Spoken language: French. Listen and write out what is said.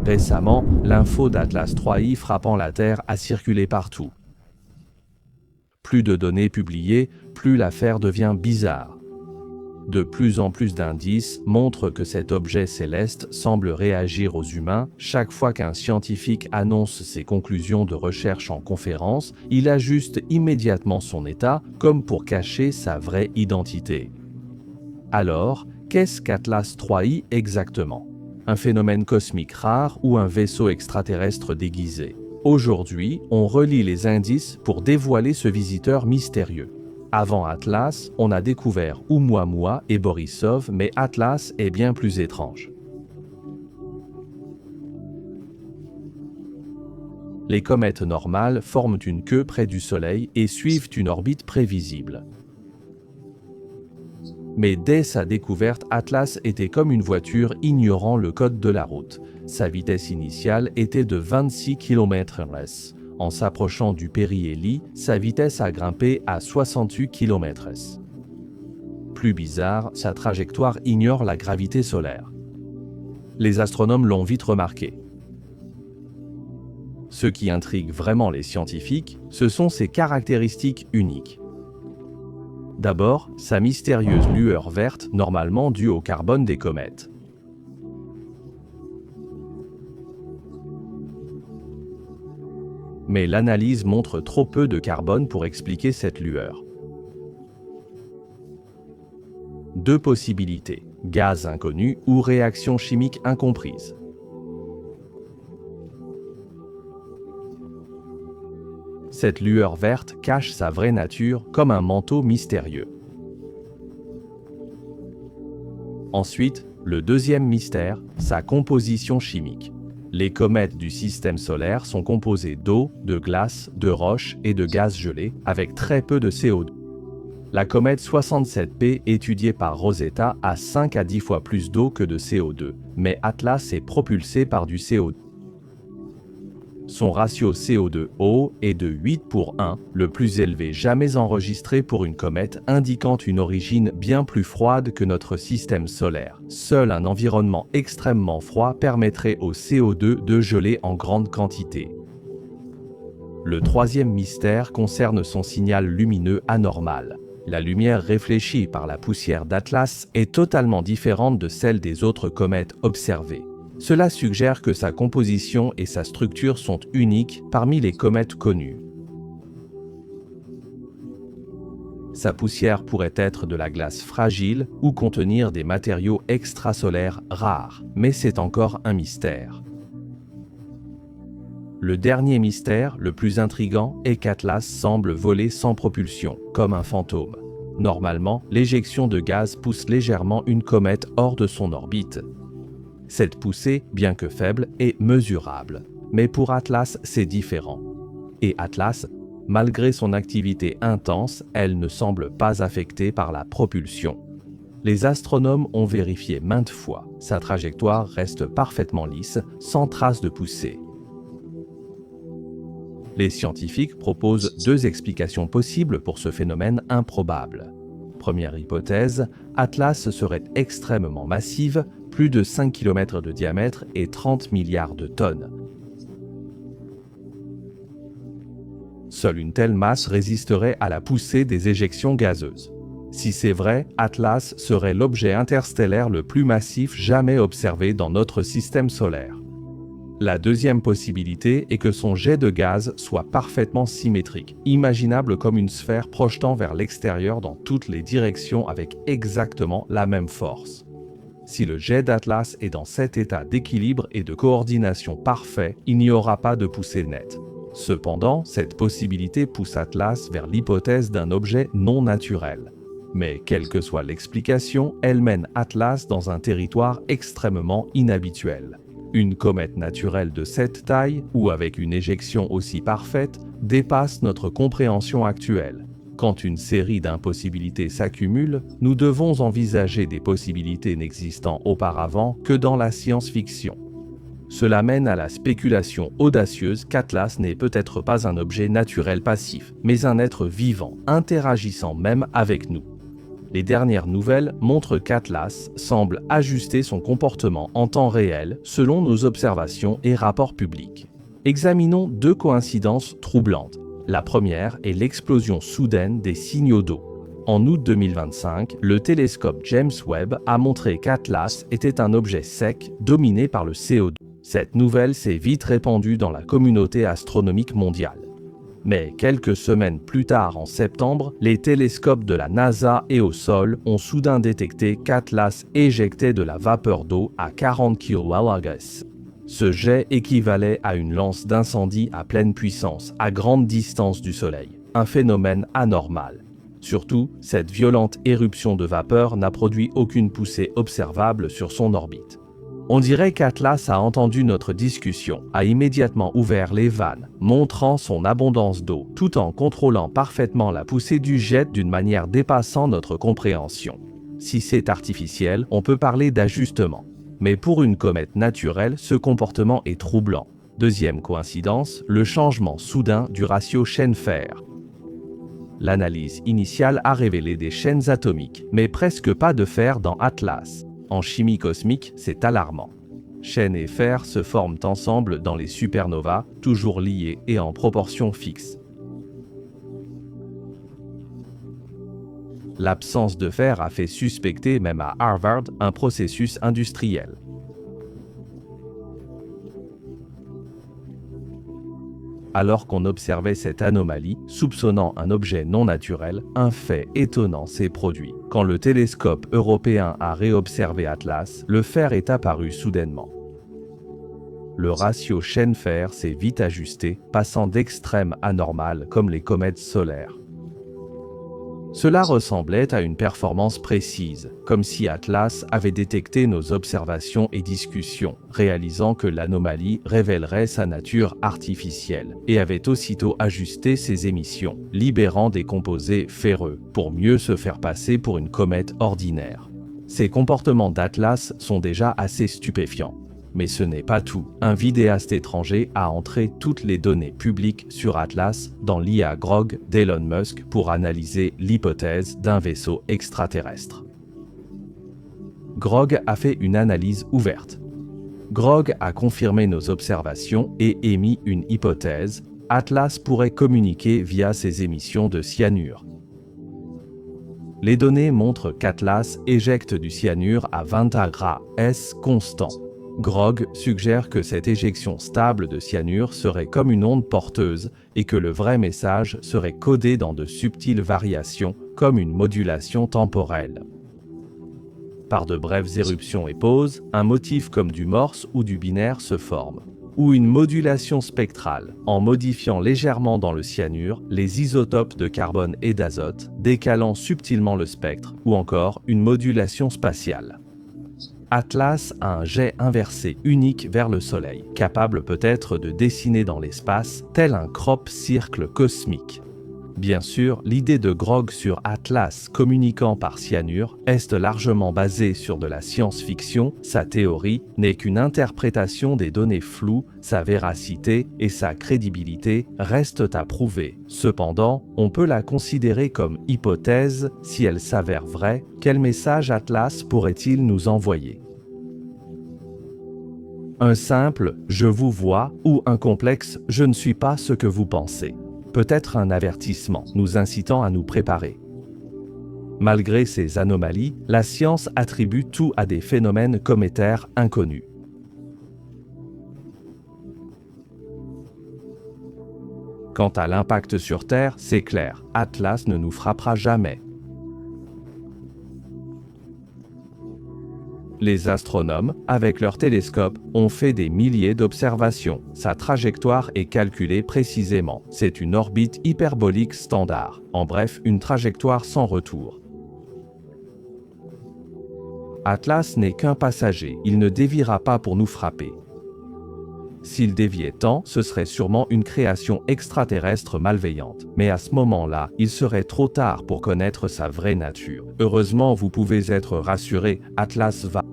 Récemment, l'info d'Atlas 3i frappant la Terre a circulé partout. Plus de données publiées, plus l'affaire devient bizarre. De plus en plus d'indices montrent que cet objet céleste semble réagir aux humains. Chaque fois qu'un scientifique annonce ses conclusions de recherche en conférence, il ajuste immédiatement son état, comme pour cacher sa vraie identité. Alors, qu'est-ce qu'Atlas 3i exactement? Un phénomène cosmique rare ou un vaisseau extraterrestre déguisé? Aujourd'hui, on relie les indices pour dévoiler ce visiteur mystérieux. Avant Atlas, on a découvert Oumuamua et Borisov, mais Atlas est bien plus étrange. Les comètes normales forment une queue près du Soleil et suivent une orbite prévisible. Mais dès sa découverte, Atlas était comme une voiture ignorant le code de la route. Sa vitesse initiale était de 26 km/h. En s'approchant du périhélie, sa vitesse a grimpé à 68 km/h. Plus bizarre, sa trajectoire ignore la gravité solaire. Les astronomes l'ont vite remarqué. Ce qui intrigue vraiment les scientifiques, ce sont ses caractéristiques uniques. D'abord, sa mystérieuse lueur verte, normalement due au carbone des comètes. Mais l'analyse montre trop peu de carbone pour expliquer cette lueur. Deux possibilités, gaz inconnu ou réaction chimique incomprise. Cette lueur verte cache sa vraie nature comme un manteau mystérieux. Ensuite, le deuxième mystère, sa composition chimique. Les comètes du système solaire sont composées d'eau, de glace, de roches et de gaz gelé, avec très peu de CO2. La comète 67P, étudiée par Rosetta, a 5 à 10 fois plus d'eau que de CO2, mais Atlas est propulsé par du CO2. Son ratio CO2-eau est de 8 pour 1, le plus élevé jamais enregistré pour une comète, indiquant une origine bien plus froide que notre système solaire. Seul un environnement extrêmement froid permettrait au CO2 de geler en grande quantité. Le troisième mystère concerne son signal lumineux anormal. La lumière réfléchie par la poussière d'Atlas est totalement différente de celle des autres comètes observées. Cela suggère que sa composition et sa structure sont uniques parmi les comètes connues. Sa poussière pourrait être de la glace fragile ou contenir des matériaux extrasolaires rares, mais c'est encore un mystère. Le dernier mystère, le plus intrigant, est qu'Atlas semble voler sans propulsion, comme un fantôme. Normalement, l'éjection de gaz pousse légèrement une comète hors de son orbite. Cette poussée, bien que faible, est mesurable. Mais pour Atlas, c'est différent. Et Atlas, malgré son activité intense, elle ne semble pas affectée par la propulsion. Les astronomes ont vérifié maintes fois. Sa trajectoire reste parfaitement lisse, sans trace de poussée. Les scientifiques proposent deux explications possibles pour ce phénomène improbable. Première hypothèse, Atlas serait extrêmement massive, plus de 5 km de diamètre et 30 milliards de tonnes. Seule une telle masse résisterait à la poussée des éjections gazeuses. Si c'est vrai, Atlas serait l'objet interstellaire le plus massif jamais observé dans notre système solaire. La deuxième possibilité est que son jet de gaz soit parfaitement symétrique, imaginable comme une sphère projetant vers l'extérieur dans toutes les directions avec exactement la même force. Si le jet d'Atlas est dans cet état d'équilibre et de coordination parfait, il n'y aura pas de poussée nette. Cependant, cette possibilité pousse Atlas vers l'hypothèse d'un objet non naturel. Mais quelle que soit l'explication, elle mène Atlas dans un territoire extrêmement inhabituel. Une comète naturelle de cette taille, ou avec une éjection aussi parfaite, dépasse notre compréhension actuelle. Quand une série d'impossibilités s'accumule, nous devons envisager des possibilités n'existant auparavant que dans la science-fiction. Cela mène à la spéculation audacieuse qu'Atlas n'est peut-être pas un objet naturel passif, mais un être vivant, interagissant même avec nous. Les dernières nouvelles montrent qu'Atlas semble ajuster son comportement en temps réel selon nos observations et rapports publics. Examinons deux coïncidences troublantes. La première est l'explosion soudaine des signaux d'eau. En août 2025, le télescope James Webb a montré qu'Atlas était un objet sec dominé par le CO2. Cette nouvelle s'est vite répandue dans la communauté astronomique mondiale. Mais quelques semaines plus tard, en septembre, les télescopes de la NASA et au sol ont soudain détecté qu'Atlas éjectait de la vapeur d'eau à 40 kW. Ce jet équivalait à une lance d'incendie à pleine puissance, à grande distance du Soleil. Un phénomène anormal. Surtout, cette violente éruption de vapeur n'a produit aucune poussée observable sur son orbite. On dirait qu'Atlas a entendu notre discussion, a immédiatement ouvert les vannes, montrant son abondance d'eau, tout en contrôlant parfaitement la poussée du jet d'une manière dépassant notre compréhension. Si c'est artificiel, on peut parler d'ajustement. Mais pour une comète naturelle, ce comportement est troublant. Deuxième coïncidence, le changement soudain du ratio chaîne-fer. L'analyse initiale a révélé des chaînes atomiques, mais presque pas de fer dans Atlas. En chimie cosmique, c'est alarmant. Chaînes et fer se forment ensemble dans les supernovas, toujours liés et en proportion fixe. L'absence de fer a fait suspecter même à Harvard un processus industriel. Alors qu'on observait cette anomalie, soupçonnant un objet non naturel, un fait étonnant s'est produit. Quand le télescope européen a réobservé Atlas, le fer est apparu soudainement. Le ratio chaîne-fer s'est vite ajusté, passant d'extrême à normal comme les comètes solaires. Cela ressemblait à une performance précise, comme si Atlas avait détecté nos observations et discussions, réalisant que l'anomalie révélerait sa nature artificielle, et avait aussitôt ajusté ses émissions, libérant des composés ferreux, pour mieux se faire passer pour une comète ordinaire. Ces comportements d'Atlas sont déjà assez stupéfiants. Mais ce n'est pas tout. Un vidéaste étranger a entré toutes les données publiques sur Atlas dans l'IA Grog d'Elon Musk pour analyser l'hypothèse d'un vaisseau extraterrestre. Grog a fait une analyse ouverte. Grog a confirmé nos observations et émis une hypothèse. Atlas pourrait communiquer via ses émissions de cyanure. Les données montrent qu'Atlas éjecte du cyanure à 20 degrés constant. Grog suggère que cette éjection stable de cyanure serait comme une onde porteuse et que le vrai message serait codé dans de subtiles variations, comme une modulation temporelle. Par de brèves éruptions et pauses, un motif comme du morse ou du binaire se forme. Ou une modulation spectrale, en modifiant légèrement dans le cyanure les isotopes de carbone et d'azote, décalant subtilement le spectre, ou encore une modulation spatiale. Atlas a un jet inversé unique vers le Soleil, capable peut-être de dessiner dans l'espace tel un crop-circle cosmique. Bien sûr, l'idée de Grog sur Atlas communiquant par cyanure est largement basée sur de la science-fiction. Sa théorie n'est qu'une interprétation des données floues, sa véracité et sa crédibilité restent à prouver. Cependant, on peut la considérer comme hypothèse. Si elle s'avère vraie, quel message Atlas pourrait-il nous envoyer ? Un simple « je vous vois » ou un complexe « je ne suis pas ce que vous pensez ». Peut-être un avertissement, nous incitant à nous préparer. Malgré ces anomalies, la science attribue tout à des phénomènes cométaires inconnus. Quant à l'impact sur Terre, c'est clair, Atlas ne nous frappera jamais. Les astronomes, avec leurs télescopes, ont fait des milliers d'observations. Sa trajectoire est calculée précisément. C'est une orbite hyperbolique standard. En bref, une trajectoire sans retour. Atlas n'est qu'un passager. Il ne déviera pas pour nous frapper. S'il déviait tant, ce serait sûrement une création extraterrestre malveillante. Mais à ce moment-là, il serait trop tard pour connaître sa vraie nature. Heureusement, vous pouvez être rassurés, Atlas va